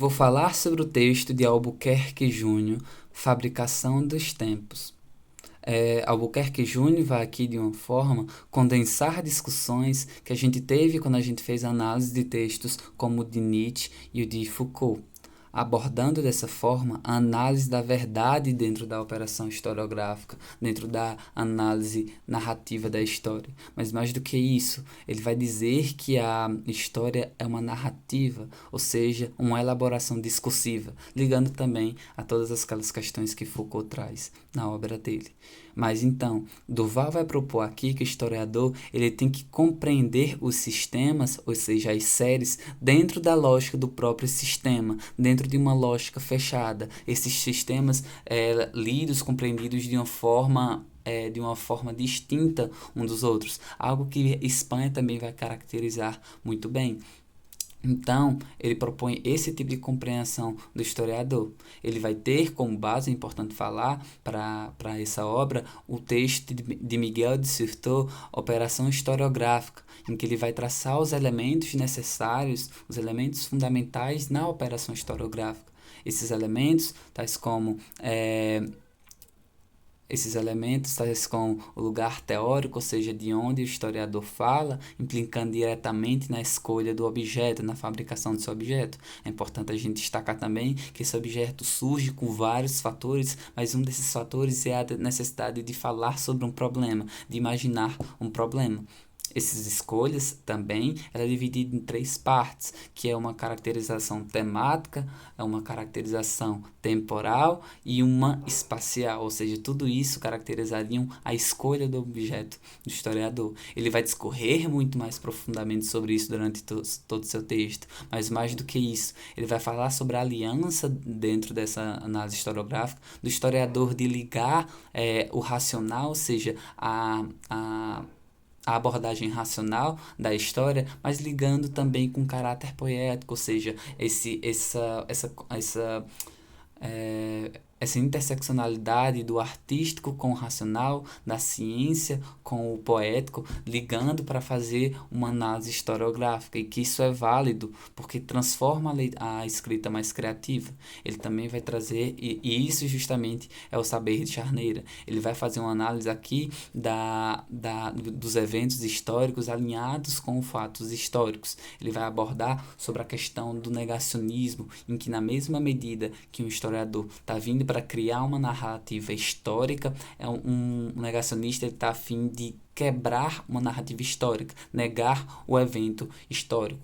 Vou falar sobre o texto de Albuquerque Júnior, Fabricação dos Tempos. Albuquerque Júnior vai aqui, de uma forma, condensar discussões que a gente teve quando a gente fez análise de textos como o de Nietzsche e o de Foucault, abordando dessa forma a análise da verdade dentro da operação historiográfica, dentro da análise narrativa da história. Mas mais do que isso, ele vai dizer que a história é uma narrativa, ou seja, uma elaboração discursiva, ligando também a todas aquelas questões que Foucault traz na obra dele. Mas então, Duval vai propor aqui que o historiador ele tem que compreender os sistemas, ou seja, as séries, dentro da lógica do próprio sistema, dentro de uma lógica fechada. Esses sistemas lidos, compreendidos de uma forma distinta um dos outros, algo que Espanha também vai caracterizar muito bem. Então, ele propõe esse tipo de compreensão do historiador. Ele vai ter como base, é importante falar, para essa obra, o texto de Miguel de Certeau, Operação Historiográfica, em que ele vai traçar os elementos necessários, os elementos fundamentais na operação historiográfica. Esses elementos, tais como o lugar teórico, ou seja, de onde o historiador fala, implicando diretamente na escolha do objeto, na fabricação desse objeto. É importante a gente destacar também que esse objeto surge com vários fatores, mas um desses fatores é a necessidade de falar sobre um problema, de imaginar um problema. Essas escolhas também ela é dividida em três partes, que é uma caracterização temática, é uma caracterização temporal e uma espacial, ou seja, tudo isso caracterizariam a escolha do objeto do historiador. Ele vai discorrer muito mais profundamente sobre isso durante todo o seu texto, mas mais do que isso, ele vai falar sobre a aliança dentro dessa análise historiográfica do historiador de ligar o racional, ou seja, a abordagem racional da história, mas ligando também com caráter poético, ou seja, essa interseccionalidade do artístico com o racional, da ciência com o poético, ligando para fazer uma análise historiográfica, e que isso é válido porque transforma a escrita mais criativa. Ele também vai trazer, e isso justamente é o saber de Charneira. Ele vai fazer uma análise aqui dos eventos históricos alinhados com os fatos históricos. Ele vai abordar sobre a questão do negacionismo, em que na mesma medida que um historiador está vindo para criar uma narrativa histórica, um negacionista está a fim de quebrar uma narrativa histórica, negar o evento histórico.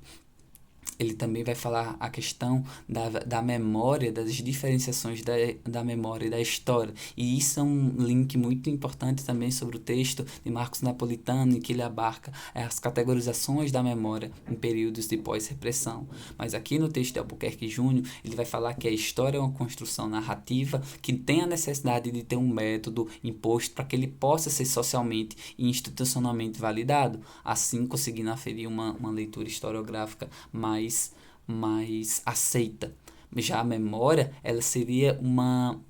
Ele também vai falar a questão da memória, das diferenciações da memória e da história. E isso é um link muito importante também sobre o texto de Marcos Napolitano, em que ele abarca as categorizações da memória em períodos de pós-repressão. Mas aqui no texto de Albuquerque Júnior, ele vai falar que a história é uma construção narrativa que tem a necessidade de ter um método imposto para que ele possa ser socialmente e institucionalmente validado, assim conseguindo aferir uma leitura historiográfica mais aceita. Já a memória, ela seria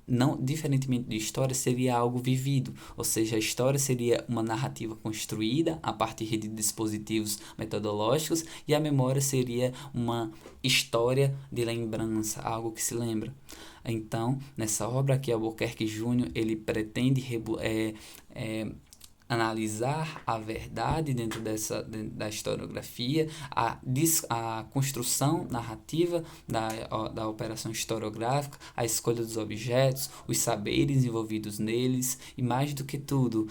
não diferentemente de história, seria algo vivido, ou seja, a história seria uma narrativa construída a partir de dispositivos metodológicos, e a memória seria uma história de lembrança, algo que se lembra. Então, nessa obra aqui, Albuquerque Júnior, ele pretende analisar a verdade dentro da historiografia, a construção narrativa da operação historiográfica, a escolha dos objetos, os saberes envolvidos neles e, mais do que tudo,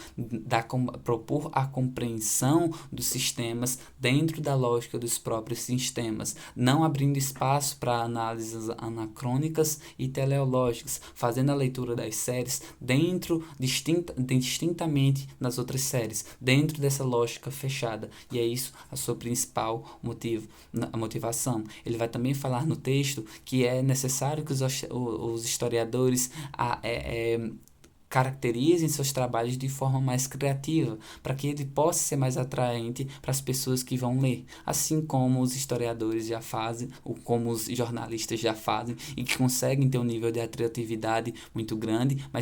propor a compreensão dos sistemas dentro da lógica dos próprios sistemas, não abrindo espaço para análises anacrônicas e teleológicas, fazendo a leitura das séries distintamente das outras séries, dentro dessa lógica fechada, e é isso a sua principal motivação. Ele vai também falar no texto que é necessário que os historiadores caracterizem seus trabalhos de forma mais criativa, para que ele possa ser mais atraente para as pessoas que vão ler, assim como os historiadores já fazem, ou como os jornalistas já fazem, e que conseguem ter um nível de atratividade muito grande, mas